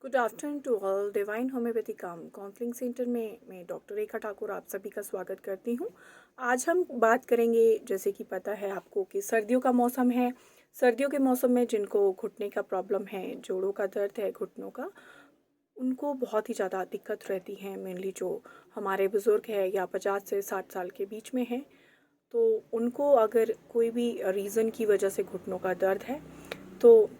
Good afternoon to all. Divine homeopathy counselling centre में मैं doctor रेखा ठाकुर आप सभी का स्वागत करती हूँ। आज हम बात करेंगे, जैसे कि पता है आपको, कि सर्दियों का मौसम है। सर्दियों के मौसम में जिनको घुटने का प्रॉब्लम है, जोड़ों का दर्द है, घुटनों का, उनको बहुत ही ज़्यादा दिक्कत रहती है। मेनली जो हमारे बुज़ुर्ग है या 50 से 60 साल के बीच में है, तो उनको अगर कोई भी रीज़न की वजह से घुटनों का दर्द है, तो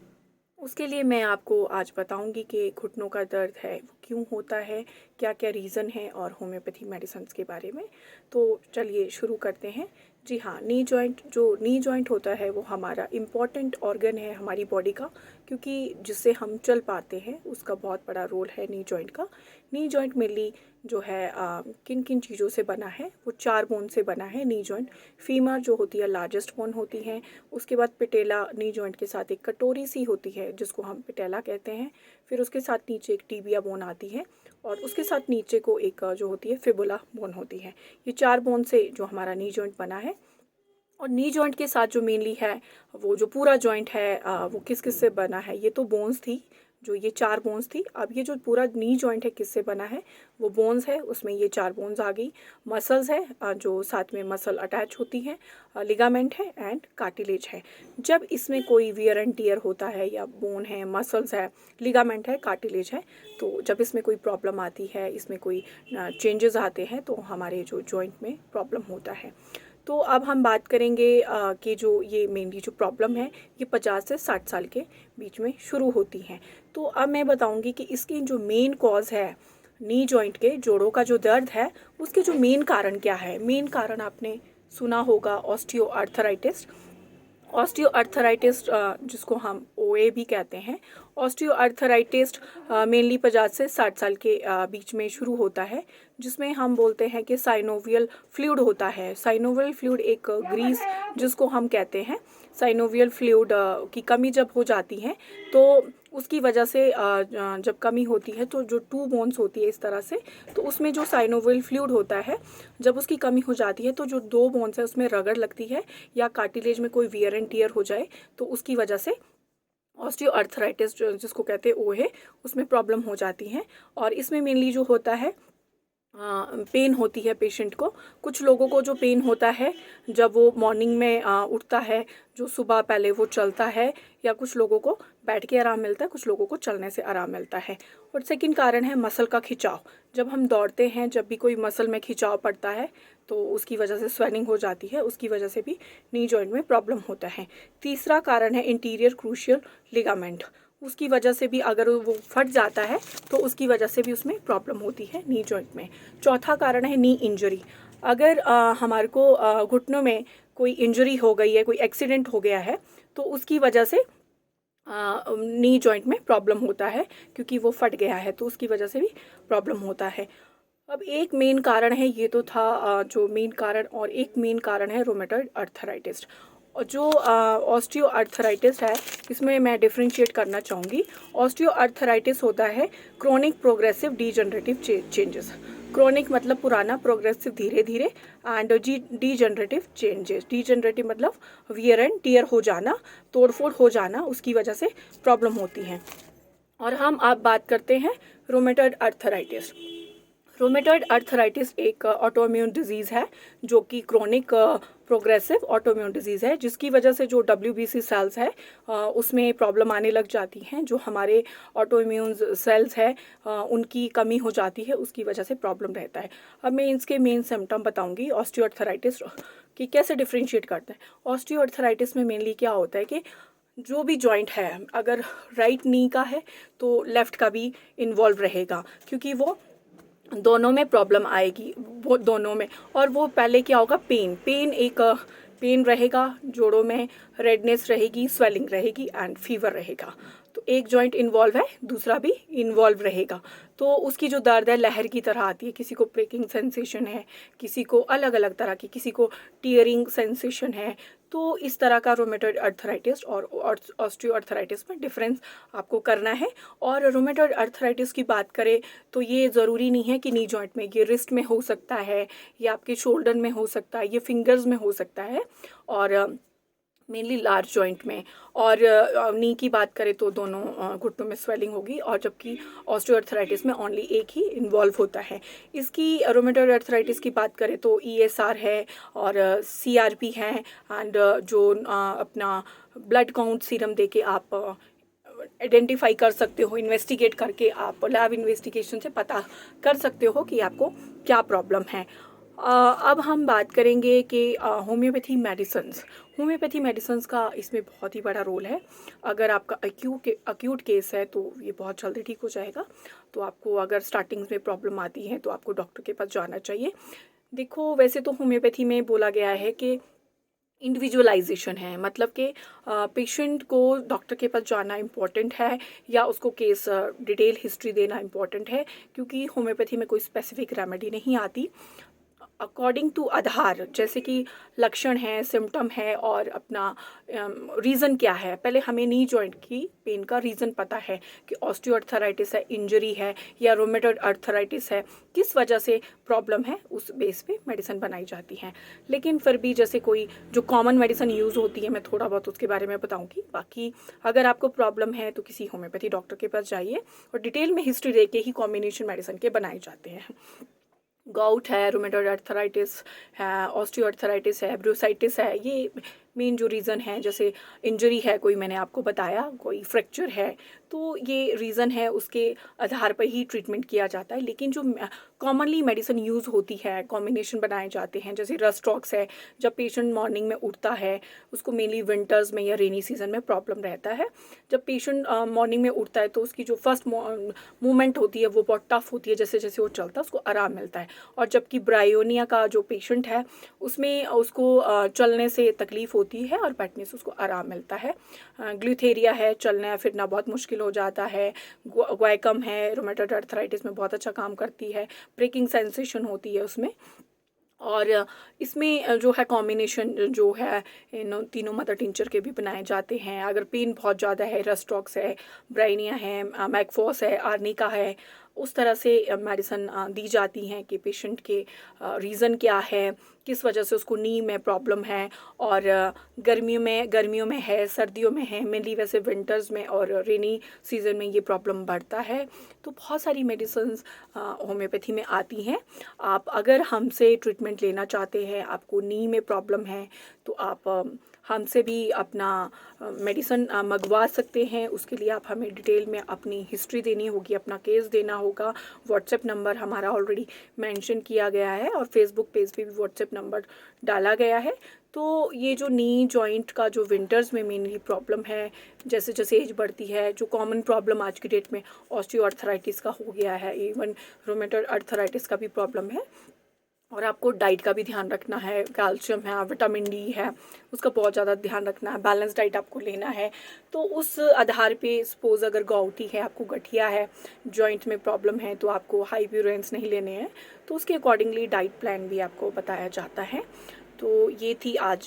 उसके लिए मैं आपको आज बताऊंगी कि घुटनों का दर्द है वो क्यों होता है, क्या क्या रीज़न है, और होम्योपैथी मेडिसिन्स के बारे में। तो चलिए शुरू करते हैं। जी हाँ, नी जॉइंट होता है वो हमारा इम्पॉर्टेंट ऑर्गन है हमारी बॉडी का, क्योंकि जिससे हम चल पाते हैं उसका बहुत बड़ा रोल है नी जॉइंट का। नी जॉइंट मेनली जो है किन किन चीज़ों से बना है, वो 4 बोन से बना है नी जॉइंट। फीमर जो होती है लार्जेस्ट बोन होती है, उसके बाद पिटेला नी जॉइंट के साथ एक कटोरी सी होती है जिसको हम पिटेला कहते हैं। फिर उसके साथ नीचे एक टीबिया बोन आती है, और उसके साथ नीचे को एक जो होती है फिबुला बोन होती है। ये 4 बोन से जो हमारा नी जॉइंट बना है। और नी जॉइंट के साथ जो मेनली है, वो जो पूरा जॉइंट है, वो किस किस से बना है। ये तो बोन्स थी, जो ये 4 बोन्स थी। अब ये जो पूरा नी जॉइंट है किससे बना है, वो बोन्स है, उसमें ये 4 बोन्स आ गई। मसल्स है, जो साथ में मसल अटैच होती हैं, लिगामेंट है एंड कार्टिलेज है। जब इसमें कोई वियर एंड टियर होता है, या बोन है, मसल्स है, लिगामेंट है, कार्टिलेज है, तो जब इसमें कोई प्रॉब्लम आती है, इसमें कोई चेंजेस आते हैं, तो हमारे जो जॉइंट में प्रॉब्लम होता है। तो अब हम बात करेंगे कि जो ये मेनली जो प्रॉब्लम है, ये 50 से 60 साल के बीच में शुरू होती हैं। तो अब मैं बताऊंगी कि इसकी जो मेन कॉज है, नी जॉइंट के जोड़ों का जो दर्द है, उसके जो मेन कारण क्या है। मेन कारण आपने सुना होगा ऑस्टियोआर्थराइटिस। ऑस्टियोआर्थराइटिस जिसको हम ओए भी कहते हैं। ऑस्टियोआर्थराइटिस मेनली 50 से 60 साल के बीच में शुरू होता है, जिसमें हम बोलते हैं कि साइनोवियल फ्लूइड होता है। साइनोवियल फ्लूइड एक ग्रीस जिसको हम कहते हैं। साइनोवियल फ्लूइड की कमी जब हो जाती है, तो उसकी वजह से जब कमी होती है, तो जो 2 बोन्स होती है इस तरह से, तो उसमें जो साइनोवियल फ्लूइड होता है, जब उसकी कमी हो जाती है, तो जो 2 बोन्स है उसमें रगड़ लगती है, या कार्टिलेज में कोई वियर एंड टियर हो जाए, तो उसकी वजह से ऑस्टियोआर्थराइटिस जिसको कहते हैं वो है, उसमें प्रॉब्लम हो जाती है। और इसमें मेनली जो होता है, पेन होती है पेशेंट को। कुछ लोगों को जो पेन होता है जब वो मॉर्निंग में उठता है, जो सुबह पहले वो चलता है, या कुछ लोगों को बैठ के आराम मिलता है, कुछ लोगों को चलने से आराम मिलता है। और सेकंड कारण है मसल का खिंचाव। जब हम दौड़ते हैं, जब भी कोई मसल में खिंचाव पड़ता है, तो उसकी वजह से स्वेलिंग हो जाती है, उसकी वजह से भी नी जॉइंट में प्रॉब्लम होता है। तीसरा कारण है इंटीरियर क्रूशियल लिगामेंट। उसकी वजह से भी अगर वो फट जाता है, तो उसकी वजह से भी उसमें प्रॉब्लम होती है नी जॉइंट में। चौथा कारण है नी इंजरी। अगर हमारे को घुटनों में कोई इंजरी हो गई है, कोई एक्सीडेंट हो गया है, तो उसकी वजह से नी जॉइंट में प्रॉब्लम होता है, क्योंकि वो फट गया है, तो उसकी वजह से भी प्रॉब्लम होता है। अब एक मेन कारण है, ये तो था जो मेन कारण, और एक मेन कारण है रोमेटॉइड अर्थराइटिस। और जो ऑस्टियो अर्थराइटिस है, इसमें मैं डिफ्रेंशिएट करना चाहूँगी। ऑस्टियो अर्थराइटिस होता है chronic progressive degenerative changes. Chronic मतलब पुराना, प्रोग्रेसिव धीरे धीरे, एंड डीजनरेटिव चेंजेस। डीजनरेटिव मतलब वियर एंड टियर हो जाना, तोड़फोड़ हो जाना, उसकी वजह से प्रॉब्लम होती है। और हम अब बात करते हैं रोमेटॉइड अर्थराइटिस। रोमेटॉइड अर्थराइटिस एक ऑटोइम्यून डिजीज़ है, जो कि क्रोनिक प्रोग्रेसिव ऑटोइम्यून डिजीज़ है, जिसकी वजह से जो WBC सेल्स है उसमें प्रॉब्लम आने लग जाती हैं। जो हमारे ऑटोइम्यून सेल्स है उनकी कमी हो जाती है, उसकी वजह से प्रॉब्लम रहता है। अब मैं इसके मेन सिम्टम बताऊंगी ऑस्टियोआर्थराइटिस कि कैसे डिफ्रेंशिएट करते हैं। ऑस्टियोआर्थराइटिस में मेनली क्या होता है कि जो भी जॉइंट है, अगर राइट नी का है, तो लेफ़्ट का भी इन्वॉल्व रहेगा, क्योंकि वो दोनों में प्रॉब्लम आएगी, वो दोनों में। और वो पहले क्या होगा, पेन रहेगा जोड़ों में, रेडनेस रहेगी, स्वेलिंग रहेगी एंड फीवर रहेगा। तो एक जॉइंट इन्वॉल्व है, दूसरा भी इन्वॉल्व रहेगा। तो उसकी जो दर्द है लहर की तरह आती है। किसी को प्रेकिंग सेंसेशन है, किसी को अलग अलग तरह की, किसी को टीयरिंग सेंसेशन है। तो इस तरह का रोमेटॉइड अर्थराइटिस और ऑस्टियो अर्थराइटिस में डिफरेंस आपको करना है। और रोमेटॉइड अर्थराइटिस की बात करें, तो ये ज़रूरी नहीं है कि नी जॉइंट में, ये रिस्ट में हो सकता है, या आपके शोल्डर में हो सकता है, ये फिंगर्स में हो सकता है। और मेनली लार्ज जॉइंट में। और नी की बात करें तो दोनों घुटनों में स्वेलिंग होगी, और जबकि ऑस्टियोआर्थराइटिस में ओनली एक ही इन्वॉल्व होता है। इसकी रोमेटॉइड आर्थराइटिस की बात करें तो ESR है और CRP है, एंड जो अपना ब्लड काउंट सीरम देके आप आइडेंटिफाई कर सकते हो, इन्वेस्टिगेट करके आप लैब इन्वेस्टिगेशन से पता कर सकते हो कि आपको क्या प्रॉब्लम है। अब हम बात करेंगे कि होम्योपैथी मेडिसिन्स का इसमें बहुत ही बड़ा रोल है। अगर आपका अक्यूट केस है तो ये बहुत जल्दी ठीक हो जाएगा। तो आपको अगर स्टार्टिंग में प्रॉब्लम आती है तो आपको डॉक्टर के पास जाना चाहिए। देखो, वैसे तो होम्योपैथी में बोला गया है कि इंडिविजुअलाइजेशन है, मतलब कि पेशेंट को डॉक्टर के पास जाना इम्पॉर्टेंट है, या उसको केस डिटेल हिस्ट्री देना इम्पॉर्टेंट है, क्योंकि होम्योपैथी में कोई स्पेसिफिक रेमेडी नहीं आती। अकॉर्डिंग टू आधार, जैसे कि लक्षण है, सिम्टम है, और अपना रीज़न क्या है। पहले हमें नी जॉइंट की पेन का रीज़न पता है कि ऑस्टियोआर्थराइटिस है, इंजरी है, या रोमेटॉइड आर्थराइटिस है, किस वजह से प्रॉब्लम है, उस बेस पे मेडिसिन बनाई जाती हैं। लेकिन फिर भी जैसे कोई जो कॉमन मेडिसिन यूज़ होती है, मैं थोड़ा बहुत उसके बारे में बताऊंगी। बाकी अगर आपको प्रॉब्लम है तो किसी होम्योपैथी डॉक्टर के पास जाइए, और डिटेल में हिस्ट्री दे के ही कॉम्बिनेशन मेडिसिन के बनाए जाते हैं। गाउट है, रोमेटॉइड आर्थराइटिस है, ऑस्टियोआर्थराइटिस है, ब्रूसाइटिस है, ये मेन जो रीज़न है। जैसे इंजरी है कोई, मैंने आपको बताया, कोई फ्रैक्चर है, तो ये रीज़न है, उसके आधार पर ही ट्रीटमेंट किया जाता है। लेकिन जो कॉमनली मेडिसिन यूज़ होती है, कॉम्बिनेशन बनाए जाते हैं, जैसे रस्टॉक्स है, जब पेशेंट मॉर्निंग में उठता है, उसको मेनली विंटर्स में या रेनी सीजन में प्रॉब्लम रहता है। जब पेशेंट मॉर्निंग में उठता है तो उसकी जो फर्स्ट मूवमेंट होती है वो बहुत टफ होती है, जैसे जैसे वो चलता है उसको आराम मिलता है। और जबकि ब्रायोनिया का जो पेशेंट है उसमें उसको चलने से तकलीफ़ होती है और बैठने से उसको आराम मिलता है। ग्लूथेरिया है, चलना फिरना बहुत मुश्किल हो जाता है। ग्वाइकम है, रोमेटॉइड आर्थराइटिस में बहुत अच्छा काम करती है, ब्रेकिंग सेंसेशन होती है उसमें। और इसमें जो है कॉम्बिनेशन जो है, इन तीनों मदर टिंचर के भी बनाए जाते हैं। अगर पेन बहुत ज़्यादा है, रस्टॉक्स है, ब्राइनिया है, मैकफॉस है, आर्निका है, उस तरह से मेडिसिन दी जाती हैं कि पेशेंट के रीज़न क्या है, किस वजह से उसको नी में प्रॉब्लम है। और गर्मियों में है, सर्दियों में है, मेनली वैसे विंटर्स में और रेनी सीजन में ये प्रॉब्लम बढ़ता है। तो बहुत सारी मेडिसिन्स होम्योपैथी में आती हैं। आप अगर हमसे ट्रीटमेंट लेना चाहते हैं, आपको नी में प्रॉब्लम है, तो आप हमसे भी अपना मेडिसिन मंगवा सकते हैं। उसके लिए आप हमें डिटेल में अपनी हिस्ट्री देनी होगी, अपना केस देना होगा। व्हाट्सएप नंबर हमारा ऑलरेडी मेंशन किया गया है, और फेसबुक पेज पे भी व्हाट्सएप नंबर डाला गया है। तो ये जो नी जॉइंट का जो विंटर्स में मेनली प्रॉब्लम है, जैसे जैसे एज बढ़ती है, जो कॉमन प्रॉब्लम आज की डेट में ऑस्टियोआर्थराइटिस का हो गया है, इवन रोमेटॉइड आर्थराइटिस का भी प्रॉब्लम है। और आपको डाइट का भी ध्यान रखना है, कैल्शियम है, विटामिन डी है, उसका बहुत ज़्यादा ध्यान रखना है, बैलेंस डाइट आपको लेना है। तो उस आधार पे सपोज़ अगर गॉउटी है, आपको गठिया है, जॉइंट में प्रॉब्लम है, तो आपको हाई प्यूरेंस नहीं लेने हैं, तो उसके अकॉर्डिंगली डाइट प्लान भी आपको बताया जाता है। तो ये थी आज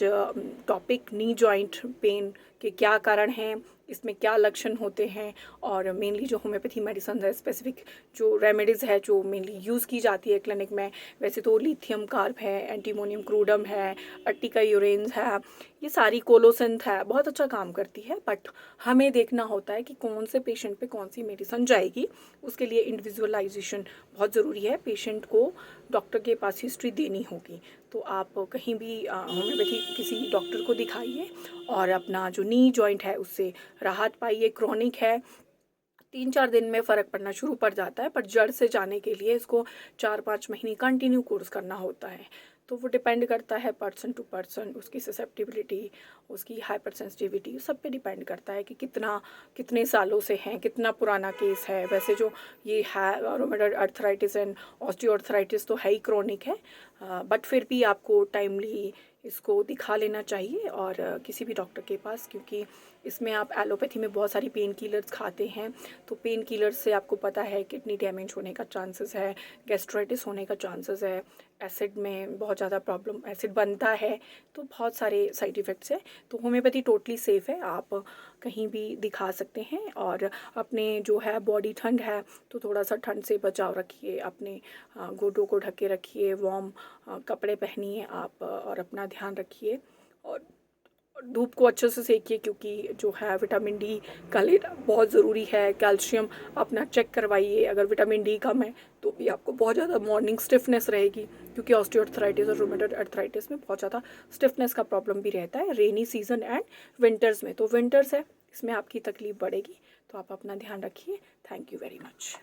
टॉपिक, नी जॉइंट पेन के क्या कारण हैं, इसमें क्या लक्षण होते हैं, और मेनली जो होम्योपैथी मेडिसिन है, स्पेसिफिक जो रेमेडीज़ है जो मेनली यूज़ की जाती है क्लिनिक में। वैसे तो लिथियम कार्ब है, एंटीमोनियम क्रूडम है, अर्टिका यूरेन्स है, ये सारी कोलोसिंथ है, बहुत अच्छा काम करती है। बट हमें देखना होता है कि कौन से पेशेंट पे कौन सी मेडिसिन जाएगी। उसके लिए इंडिविजुअलाइजेशन बहुत ज़रूरी है। पेशेंट को डॉक्टर के पास हिस्ट्री देनी होगी। तो आप कहीं भी होम्योपैथी किसी डॉक्टर को दिखाइए, और अपना जो नी जॉइंट है उससे राहत पाइए। क्रॉनिक है, 3-4 दिन में फ़र्क पड़ना शुरू पड़ जाता है, पर जड़ से जाने के लिए इसको 4-5 महीने कंटिन्यू कोर्स करना होता है। तो वो डिपेंड करता है पर्सन टू पर्सन, उसकी ससेप्टिबिलिटी, उसकी हाइपर सेंसिटिविटी, सब पे डिपेंड करता है कि कितने सालों से हैं, कितना पुराना केस है। वैसे जो ये है रोमेटॉइड आर्थराइटिस एंड ऑस्टियोआर्थराइटिस तो है ही क्रॉनिक है, बट फिर भी आपको टाइमली इसको दिखा लेना चाहिए, और किसी भी डॉक्टर के पास, क्योंकि इसमें आप एलोपैथी में बहुत सारी पेन किलर्स खाते हैं। तो पेन किलर्स से आपको पता है किडनी डैमेज होने का चांसेस है, गैस्ट्राइटिस होने का चांसेस है, एसिड में बहुत ज़्यादा प्रॉब्लम, एसिड बनता है, तो बहुत सारे साइड इफ़ेक्ट्स हैं। तो होम्योपैथी टोटली सेफ़ है, आप कहीं भी दिखा सकते हैं। और अपने जो है बॉडी ठंड है तो थोड़ा सा ठंड से बचाव रखिए, अपने गोडों को ढके रखिए, वार्म कपड़े पहनिए आप, और अपना ध्यान रखिए। और धूप को अच्छे से सेकिए, क्योंकि जो है विटामिन डी का लेना बहुत ज़रूरी है। कैल्शियम अपना चेक करवाइए, अगर विटामिन डी कम है तो भी आपको बहुत ज़्यादा मॉर्निंग स्टिफनेस रहेगी, क्योंकि ऑस्टियोआर्थराइटिस और रूमेटॉइड अर्थराइटिस में बहुत ज़्यादा स्टिफनेस का प्रॉब्लम भी रहता है रेनी सीजन एंड विंटर्स में। तो विंटर्स है, इसमें आपकी तकलीफ बढ़ेगी, तो आप अपना ध्यान रखिए। Thank you very much.